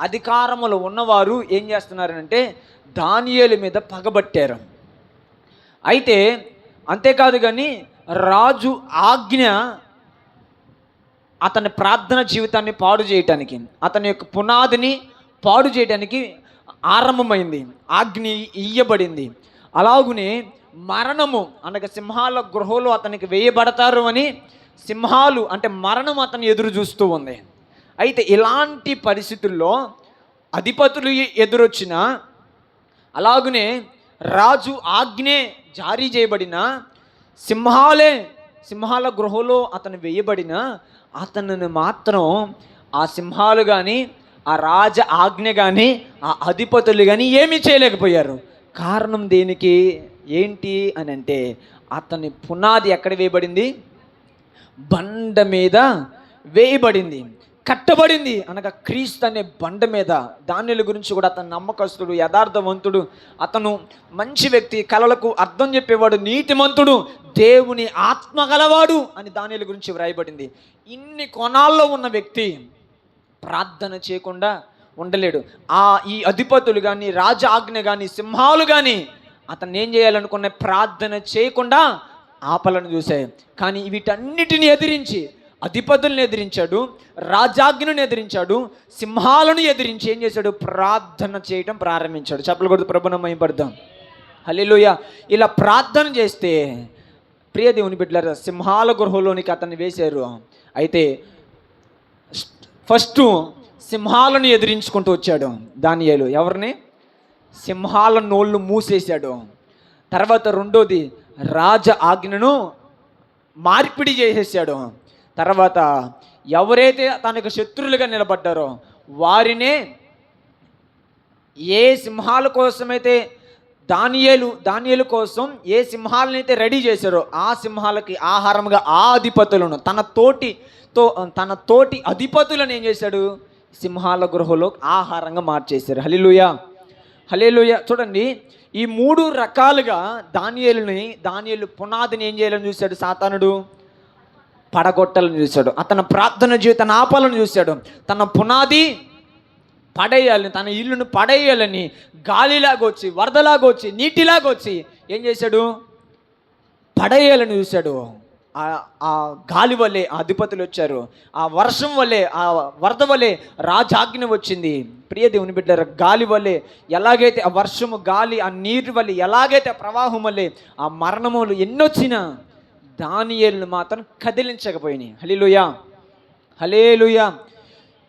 A: అధికారములు ఉన్నవారు ఏం చేస్తున్నారంటే దానియేలు మీద పగబట్టారు. అయితే అంతేకాదు కానీ రాజు ఆజ్ఞ అతని ప్రార్థన జీవితాన్ని పాడు చేయటానికి, అతని యొక్క పునాదిని పాడు చేయడానికి ఆరంభమైంది. ఆజ్ఞ ఇయ్యబడింది. అలాగునే మరణము అనగా సింహాల గృహలో అతనికి వేయబడతారు అని, సింహాలు అంటే మరణం అతను ఎదురు చూస్తూ ఉంది. అయితే ఇలాంటి పరిస్థితుల్లో అధిపతులు ఎదురొచ్చిన, అలాగునే రాజు ఆజ్ఞే జారీ చేయబడిన, సింహాల గృహలో అతను వేయబడిన అతనిని మాత్రం ఆ సింహాలు కానీ, ఆ రాజ ఆజ్ఞ కానీ, ఆ అధిపతులు కానీ ఏమీ చేయలేకపోయారు. కారణం దేనికి ఏంటి అని అంటే, అతని పునాది ఎక్కడ వేయబడింది? బండ మీద వేయబడింది, కట్టబడింది. అనగా క్రీస్తు అనే బండ మీద. దానియేలు గురించి కూడా అతను నమ్మకస్తుడు, యథార్థవంతుడు, అతను మంచి వ్యక్తి, కలలకు అర్థం చెప్పేవాడు, నీతిమంతుడు, దేవుని ఆత్మ గలవాడు అని దానియేలు గురించి వ్రాయబడింది. ఇన్ని కోణాల్లో ఉన్న వ్యక్తి ప్రార్థన చేయకుండా ఉండలేడు. ఈ అధిపతులు కానీ, రాజ ఆజ్ఞ కానీ, సింహాలు కానీ అతను ఏం చేయాలనుకున్న ప్రార్థన చేయకుండా ఆపలను చూశాయి. కానీ వీటన్నిటిని ఎదిరించి, అధిపతులను ఎదిరించాడు, రాజాజ్ఞను ఎదిరించాడు, సింహాలను ఎదిరించి ఏం చేశాడు? ప్రార్థన చేయటం ప్రారంభించాడు. చెప్పలు కొడుతూ ప్రభువుని మహిమపడదాం. హల్లెలూయా. ఇలా ప్రార్థన చేస్తే ప్రియ దేవుని బిడ్డలారా, సింహాల గృహలోనికి అతన్ని వేశారు. అయితే ఫస్ట్ సింహాలను ఎదిరించుకుంటూ వచ్చాడు దానియేలు. ఎవరిని? సింహాల నోళ్ళు మూసేశాడు. తర్వాత రెండోది రాజ ఆజ్ఞను మార్పిడి చేసేసాడు. తర్వాత ఎవరైతే తనకు శత్రువులుగా నిలబడ్డారో వారినే, ఏ సింహాల కోసమైతే దానియేలు కోసం ఏ సింహాలను అయితే రెడీ చేశారో ఆ సింహాలకి ఆహారంగా ఆ అధిపతులను, తన తోటి అధిపతులను ఏం చేశాడు? సింహాల గృహలో ఆహారంగా మార్చేశారు. హల్లెలూయా. హల్లెలూయా. చూడండి, ఈ 3 రకాలుగా దానియేలు పునాదిని ఏం చేయాలని చూశాడు సాతానుడు? పడగొట్టాలని చూశాడు. అతని ప్రార్థన జీవితాన్ని ఆపాలని చూశాడు. తన పునాది పడేయాలని, తన ఇల్లును పడేయాలని గాలిలాగా వచ్చి, వరదలాగా వచ్చి, నీటిలాగా వచ్చి ఏం చేశాడు? పడేయాలని చూశాడు. ఆ గాలి వల్లే ఆ అధిపతులు వచ్చారు, ఆ వర్షం వల్లే, ఆ వరద వల్లే రాజాజ్ఞ వచ్చింది. ప్రియ దేవుని బిడ్డలారా, గాలి వల్లే ఎలాగైతే ఆ వర్షము, గాలి, ఆ నీరు వల్లే ఎలాగైతే ఆ ప్రవాహం వల్లే ఆ మరణములు ఎన్నొచ్చినా దానియేలును మాత్రం కదిలించకపోయినాయి. హల్లెలూయా, హల్లెలూయా.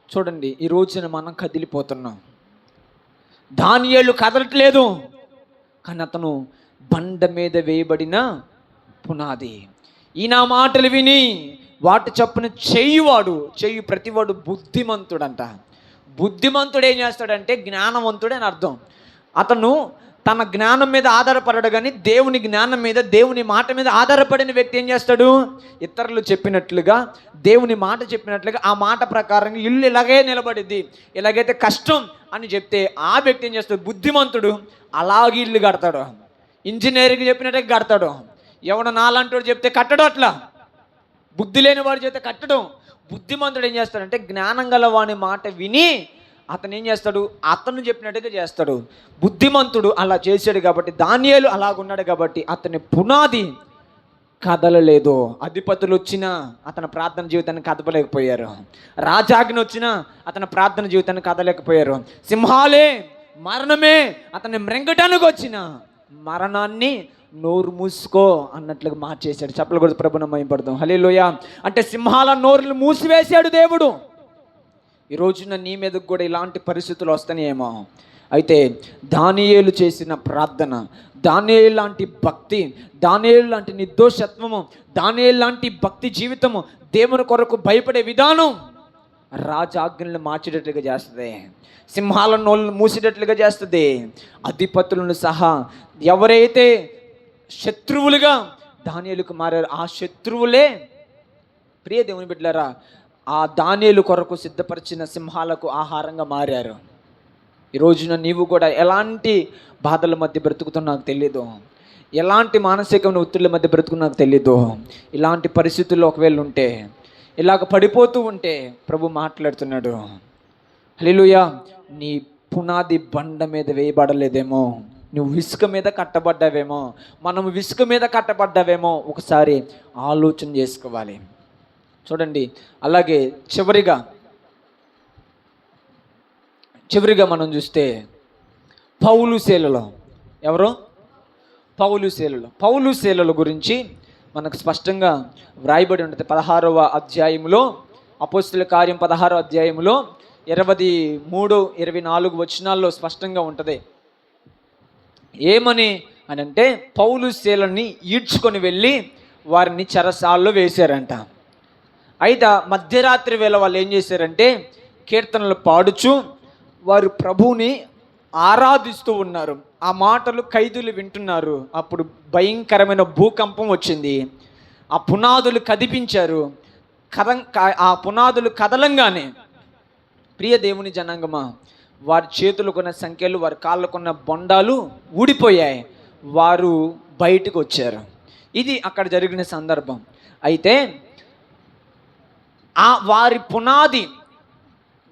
A: చూడండి, ఈ రోజున మనం కదిలిపోతున్నాం. దానియేలు కదలట్లేదు, కానీ అతను బండ మీద వేయబడిన పునాది. ఈ నా మాటలు విని వాటి చప్పున చేయు ప్రతివాడు బుద్ధిమంతుడంట. బుద్ధిమంతుడు ఏం చేస్తాడంటే జ్ఞానవంతుడు అని అర్థం. అతను తన జ్ఞానం మీద ఆధారపడడు, కానీ దేవుని జ్ఞానం మీద, దేవుని మాట మీద ఆధారపడిన వ్యక్తి ఏం చేస్తాడు? ఇతరులు చెప్పినట్లుగా, దేవుని మాట చెప్పినట్లుగా ఆ మాట ప్రకారంగా ఇల్లు ఇలాగే నిలబడిద్ది, ఇలాగైతే కష్టం అని చెప్తే ఆ వ్యక్తి ఏం చేస్తాడు? బుద్ధిమంతుడు అలాగే ఇల్లు కడతాడు. ఇంజనీరింగ్ చెప్పినట్టే కడతాడు. ఎవడు నాలంటోడు చెప్తే కట్టడు, అట్లా బుద్ధి లేని వాడు చెప్తే కట్టడం. బుద్ధిమంతుడు ఏం చేస్తాడంటే జ్ఞానం గల వాని మాట విని అతను ఏం చేస్తాడు? అతను చెప్పినట్టుగా చేస్తాడు. బుద్ధిమంతుడు అలా చేశాడు కాబట్టి, దానియేలు అలాగున్నాడు కాబట్టి అతని పునాది కదలలేదు. అధిపతులు వచ్చినా అతని ప్రార్థన జీవితాన్ని కదపలేకపోయారు. రాజాజ్ఞ వచ్చినా అతని ప్రార్థన జీవితాన్ని కదలేకపోయారు. సింహాలే, మరణమే అతన్ని మ్రెంగటానికి వచ్చిన మరణాన్ని నోరు మూసుకో అన్నట్లుగా మార్చేశాడు. చెప్పలు కూడా ప్రభువుని మహిమపడదాం. హల్లెలూయా. అంటే సింహాల నోరులు మూసివేశాడు దేవుడు. ఈ రోజున నీ మీదకు కూడా ఇలాంటి పరిస్థితులు వస్తాయేమో. అయితే దానియేలు చేసిన ప్రార్థన, దానియేలు లాంటి భక్తి, దానియేలు లాంటి నిర్దోషత్వము, దానియేలు లాంటి భక్తి జీవితము, దేవుని కొరకు భయపడే విధానం రాజాజ్ఞలను మార్చేటట్లుగా చేస్తుంది, సింహాల నోళ్ళు మూసేటట్లుగా చేస్తుంది. అధిపతులను సహా ఎవరైతే శత్రువులుగా దానియేలుకు మారారు, ఆ శత్రువులే ప్రియ దేవుని బిడ్డలారా ఆ దానియేలు కొరకు సిద్ధపరిచిన సింహాలకు ఆహారంగా మారారు. ఈ రోజున నీవు కూడా ఎలాంటి బాధల మధ్య బ్రతుకుతున్నా నాకు తెలీదు, ఎలాంటి మానసికమైన ఒత్తిళ్ళ మధ్య బ్రతుకు నాకు తెలీదు. ఇలాంటి పరిస్థితుల్లో ఒకవేళ ఉంటే, ఇలాగ పడిపోతూ ఉంటే ప్రభు మాట్లాడుతున్నాడు. హల్లెలూయా. నీ పునాది బండ మీద వేయబడలేదేమో, నువ్వు ఇసుక మీద కట్టబడ్డావేమో, మనం ఇసుక మీద కట్టబడ్డావేమో ఒకసారి ఆలోచన చేసుకోవాలి. చూడండి, అలాగే చివరిగా మనం చూస్తే పౌలు శీలలో, ఎవరు? పౌలు శీలల గురించి మనకు స్పష్టంగా వ్రాయబడి ఉంటుంది 16వ అధ్యాయములో, అపోస్తలుల కార్యం 16వ అధ్యాయములో 23, 24 వచనాల్లో స్పష్టంగా ఉంటుంది. ఏమని అని అంటే, పౌలు శీలని ఈడ్చుకొని వెళ్ళి వారిని చెరసాల్లో వేశారంట. అయితే మధ్యరాత్రి వేళ వాళ్ళు ఏం చేశారంటే కీర్తనలు పాడుచు వారు ప్రభువుని ఆరాధిస్తూ ఉన్నారు. ఆ మాటలు ఖైదీలు వింటున్నారు. అప్పుడు భయంకరమైన భూకంపం వచ్చింది. ఆ పునాదులు కదిపించారు. ఆ పునాదులు కదలంగానే ప్రియ దేవుని జనాంగమా, వారి చేతులకున్న సంఖ్యలు, వారి కాళ్ళకున్న బొండాలు ఊడిపోయాయి. వారు బయటకు వచ్చారు. ఇది అక్కడ జరిగిన సందర్భం. అయితే వారి పునాది,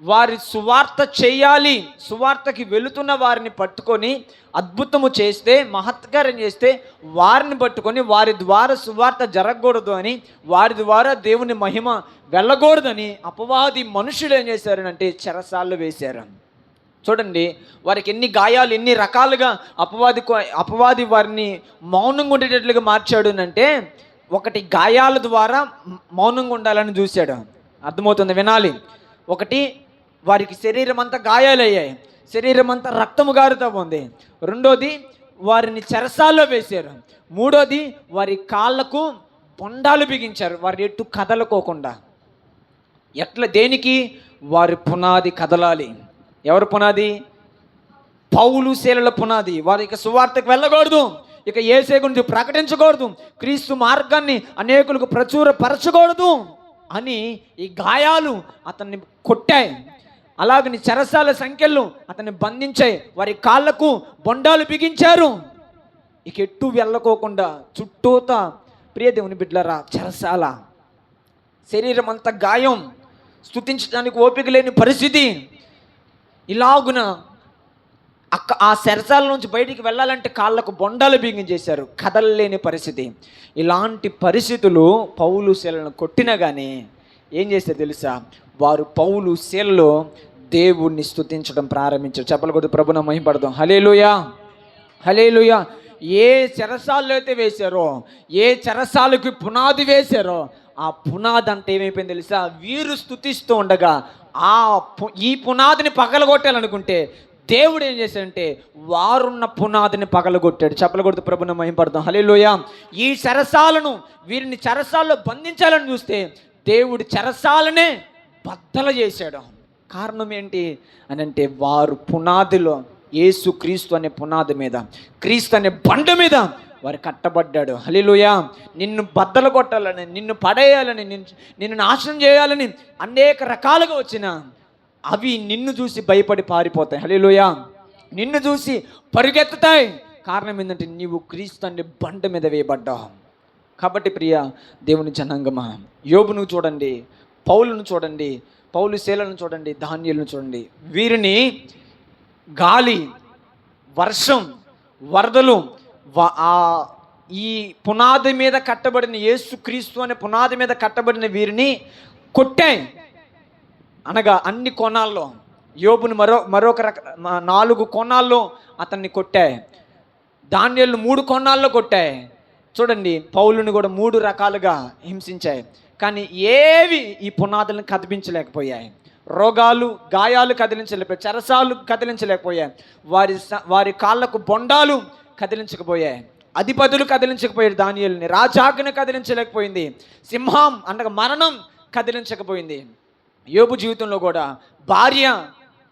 A: వారి సువార్త చేయాలి, సువార్తకి వెళుతున్న వారిని పట్టుకొని అద్భుతము చేస్తే, మహత్కారం చేస్తే వారిని పట్టుకొని వారి ద్వారా సువార్త జరగకూడదు అని, వారి ద్వారా దేవుని మహిమ వెళ్ళకూడదని అపవాది మనుషులు ఏం చేశారనంటే చెరసాల్లో వేశారు. చూడండి, వారికి ఎన్ని గాయాలు, ఎన్ని రకాలుగా అపవాది వారిని మౌనంగా ఉండేటట్లుగా మార్చాడు అంటే, ఒకటి గాయాల ద్వారా మౌనంగా ఉండాలని చూశాడు. అర్థమవుతుంది, వినాలి. ఒకటి, వారికి శరీరం అంతా గాయాలయ్యాయి, శరీరం అంతా రక్తము గారుతూ ఉంది. రెండోది, వారిని చెరసాల్లో వేశారు. మూడోది, వారి కాళ్ళకు బొండాలు బిగించారు, వారి ఎట్టు కదలకోకుండా. ఎట్లా, దేనికి? వారి పునాది కదలాలి. ఎవరి పునాది? పౌలు శీలల పునాది. వారు ఇక సువార్తకు వెళ్ళకూడదు, ఇక యేసే గురించి ప్రకటించకూడదు, క్రీస్తు మార్గాన్ని అనేకులకు ప్రచురపరచకూడదు అని ఈ గాయాలు అతన్ని కొట్టాయి. అలాగని చెరసాల సంఖ్యలు అతన్ని బంధించాయి. వారి కాళ్ళకు బొండాలు బిగించారు. ఇక ఎట్టు వెళ్ళకోకుండా చుట్టూత ప్రియ దేవుని బిడ్డలారా చెరసాల, శరీరం అంతా గాయం, స్తుతించడానికి ఓపిక లేని పరిస్థితి. ఇలాగున ఆ చెరసాల నుంచి బయటికి వెళ్ళాలంటే కాళ్ళకు బొండాలు బిగించేశారు, కదలలేని పరిస్థితి. ఇలాంటి పరిస్థితులు పౌలు శీలను కొట్టినా కానీ ఏం చేస్తే తెలుసా, వారు పౌలు శీలలో దేవుణ్ణి స్తుతించడం ప్రారంభించారు. చెప్పలు కొద్ది ప్రభున మహిమపడదాం. హల్లెలూయా, హల్లెలూయా. ఏ చెరసాల్లో అయితే వేశారో, ఏ చెరసాలకు పునాది వేశారో, ఆ పునాది అంతా ఏమైపోయింది తెలుసా, వీరు స్తుతిస్తూ ఉండగా ఈ పునాదిని పగలగొట్టాలనుకుంటే దేవుడు ఏం చేశాడంటే వారున్న పునాదిని పగలగొట్టాడు. చెప్పలు కొడుతూ ప్రభుని మహిమపడదాం. హల్లెలూయా. ఈ చెరసాలను, వీరిని చెరసాల్లో బంధించాలని చూస్తే దేవుడు చెరసాలనే బద్దలు చేశాడు. కారణం ఏంటి అని అంటే, వారు పునాదిలో యేసు క్రీస్తు అనే పునాది మీద, క్రీస్తు అనే బండ మీద వారు కట్టబడ్డాడు. హల్లెలూయా. నిన్ను బద్దలు కొట్టాలని, నిన్ను పడేయాలని, నిన్ను నాశనం చేయాలని అనేక రకాలుగా వచ్చిన అవి నిన్ను చూసి భయపడి పారిపోతాయి. హల్లెలూయా. నిన్ను చూసి పరుగెత్తుతాయి. కారణం ఏంటంటే నీవు క్రీస్తు అనే బండ మీద వేయబడ్డావు. కాబట్టి ప్రియ దేవుని జనాంగమా, యోబును చూడండి, పౌలును చూడండి, పౌలు శీలను చూడండి, దానియేలును చూడండి. వీరిని గాలి, వర్షం, వరదలు ఈ పునాది మీద కట్టబడిన యేసు క్రీస్తు అనే పునాది మీద కట్టబడిన వీరిని కొట్టాయి. అనగా అన్ని కోణాల్లో యోబును మరొక 4 కోణాల్లో అతన్ని కొట్టాయి. దానియేలును 3 కోణాల్లో కొట్టాయి. చూడండి, పౌలుని కూడా 3 రకాలుగా హింసించాయి. కానీ ఏవి ఈ పునాదులను కదిలించలేకపోయాయి. రోగాలు, గాయాలు కదిలించలేకపోయాయి, చెరసాలు కదిలించలేకపోయాయి, వారి కాళ్ళకు బొండాలు కదిలించకపోయాయి, అధిపతులు కదిలించకపోయారు, దానియేలుని రాజాజ్ఞ కదిలించలేకపోయింది, సింహం అనగా మరణం కదిలించకపోయింది. యోబు జీవితంలో కూడా భార్య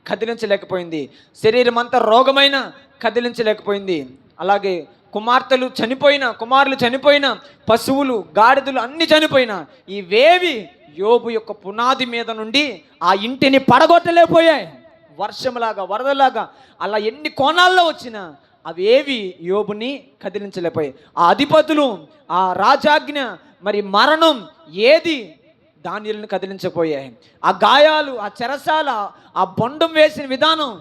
A: కదిలించలేకపోయింది, శరీరం అంతా రోగమైన కదిలించలేకపోయింది. అలాగే కుమార్తెలు చనిపోయిన, కుమారులు చనిపోయిన, పశువులు, గాడిదలు అన్ని చనిపోయిన, ఇవేవి యోబు యొక్క పునాది మీద నుండి ఆ ఇంటిని పడగొట్టలేకపోయాయి. వర్షంలాగా, వరదలాగా అలా ఎన్ని కోణాల్లో వచ్చినా అవేవి యోబుని కదిలించలేకపోయాయి. ఆ అధిపతులు, ఆ రాజాజ్ఞ, మరి మరణం ఏది దానియేలును కదిలించకపోయాయి. ఆ గాయాలు, ఆ చెరసాల, ఆ బొండం వేసిన విధానం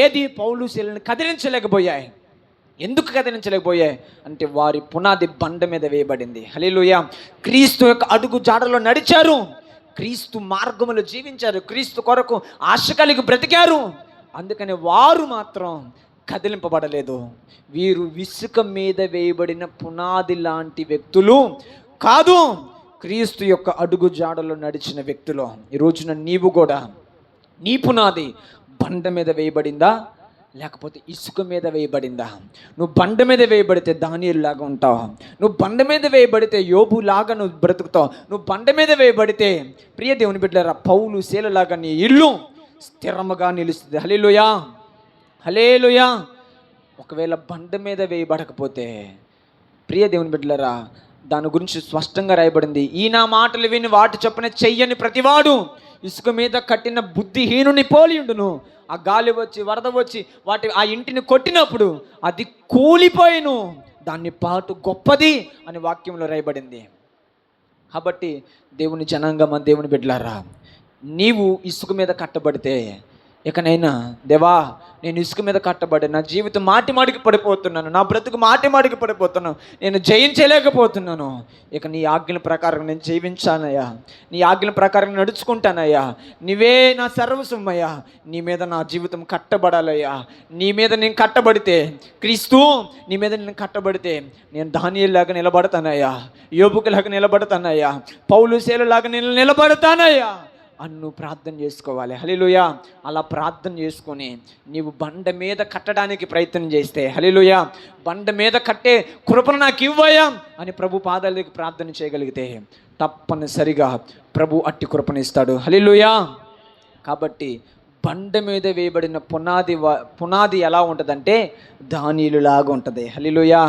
A: ఏది పౌలు శీలను కదిలించలేకపోయాయి. ఎందుకు కదిలించలేకపోయాయి అంటే వారి పునాది బండ మీద వేయబడింది. హల్లెలూయా. క్రీస్తు యొక్క అడుగు జాడలో నడిచారు, క్రీస్తు మార్గములో జీవించారు, క్రీస్తు కొరకు ఆశ కలిగి బ్రతికారు. అందుకని వారు మాత్రం కదిలింపబడలేదు. వీరు ఇసుక మీద వేయబడిన పునాది లాంటి వ్యక్తులు కాదు, క్రీస్తు యొక్క అడుగు జాడలో నడిచిన వ్యక్తులు. ఈ రోజున నీవు కూడా నీ పునాది బండ మీద వేయబడిందా లేకపోతే ఇసుక మీద వేయబడిందా? నువ్వు బండ మీద వేయబడితే దానియేలులాగా ఉంటావు, నువ్వు బండ మీద వేయబడితే యోబులాగా నువ్వు బ్రతుకుతావు, నువ్వు బండ మీద వేయబడితే ప్రియ దేవుని బిడ్డలారా పౌలు శీలలాగా నీ ఇల్లు స్థిరముగా నిలుస్తుంది. హల్లెలూయా, హల్లెలూయా. ఒకవేళ బండ మీద వేయబడకపోతే ప్రియ దేవుని బిడ్డలారా దాని గురించి స్పష్టంగా రాయబడింది, ఈ నా మాటలు విని వాటి చొప్పున చెయ్యని ప్రతివాడు ఇసుక మీద కట్టిన బుద్ధిహీనుని పోలియుండును. ఆ గాలి వచ్చి, వరద వచ్చి ఆ ఇంటిని కొట్టినప్పుడు అది కూలిపోయిను, దాన్ని పాటు గొప్పది అని వాక్యంలో రాయబడింది. కాబట్టి దేవుని జనాంగమా, దేవుని బిడ్డలారా, నీవు ఇసుక మీద కట్టబడితే ఇకనైనా దేవా నేను ఇసుక మీద కట్టబడి నా జీవితం మాటికి పడిపోతున్నాను, నా బ్రతుకు మాటికి పడిపోతున్నాను, నేను జయించలేకపోతున్నాను, ఇక నీ ఆజ్ఞల ప్రకారం నేను జీవించానయ్యా, నీ ఆజ్ఞల ప్రకారం నడుచుకుంటానయ్యా, నీవే నా సర్వస్వమయ్యా, నీ మీద నా జీవితం కట్టబడాలయ్యా. నీ మీద నేను కట్టబడితే, క్రీస్తు నీ మీద నేను కట్టబడితే నేను దానియేలులాగా నిలబడతానయ్యా, యోబుకులాగా నిలబడతానయ్యా, పౌలు శీలలాగా నేను నిలబడతానయ్యా అన్ను ప్రార్థన చేసుకోవాలి. హల్లెలూయా. అలా ప్రార్థన చేసుకొని నీవు బండ మీద కట్టడానికి ప్రయత్నం చేస్తే, హల్లెలూయా, బండ మీద కట్టే కృపను నాకు ఇవ్వయా అని ప్రభు పాదాలకి ప్రార్థన చేయగలిగితే తప్పనిసరిగా ప్రభు అట్టి కృపను ఇస్తాడు. హల్లెలూయా. కాబట్టి బండ మీద వేయబడిన పునాది ఎలా ఉంటుందంటే దానియేలులాగా ఉంటుంది. హల్లెలూయా.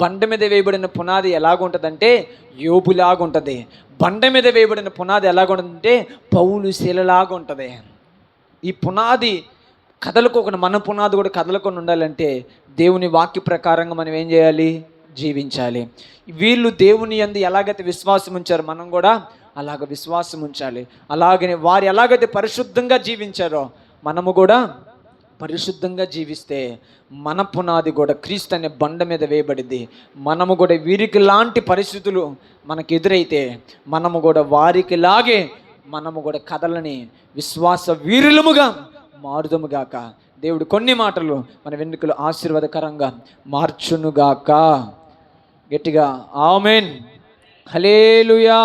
A: బండ మీద వేయబడిన పునాది ఎలాగుంటుందంటే యోబులాగా ఉంటుంది. బండ మీద వేయబడిన పునాది ఎలాగుంటుందంటే పౌలు శీలలాగా ఉంటుంది. ఈ పునాది కదలకోకుండా, మన పునాది కూడా కదలకుండా ఉండాలంటే దేవుని వాక్య ప్రకారంగా మనం ఏం చేయాలి? జీవించాలి. వీళ్ళు దేవుని యందు ఎలాగైతే విశ్వాసం ఉంచారో మనం కూడా అలాగ విశ్వాసం ఉంచాలి. అలాగనే వారు ఎలాగైతే పరిశుద్ధంగా జీవించారో మనము కూడా పరిశుద్ధంగా జీవిస్తే మన పునాది కూడా క్రీస్తు అనే బండ మీద వేయబడింది. మనము కూడా వీరికి లాంటి పరిస్థితులు మనకు ఎదురైతే మనము కూడా వారికి లాగే మనము కూడా కథలని విశ్వాస వీరులముగా మారుదముగాక. దేవుడు కొన్ని మాటలు మన వెన్నుకలు ఆశీర్వాదకరంగా మార్చునుగాక. గట్టిగా ఆమేన్, హల్లెలూయా.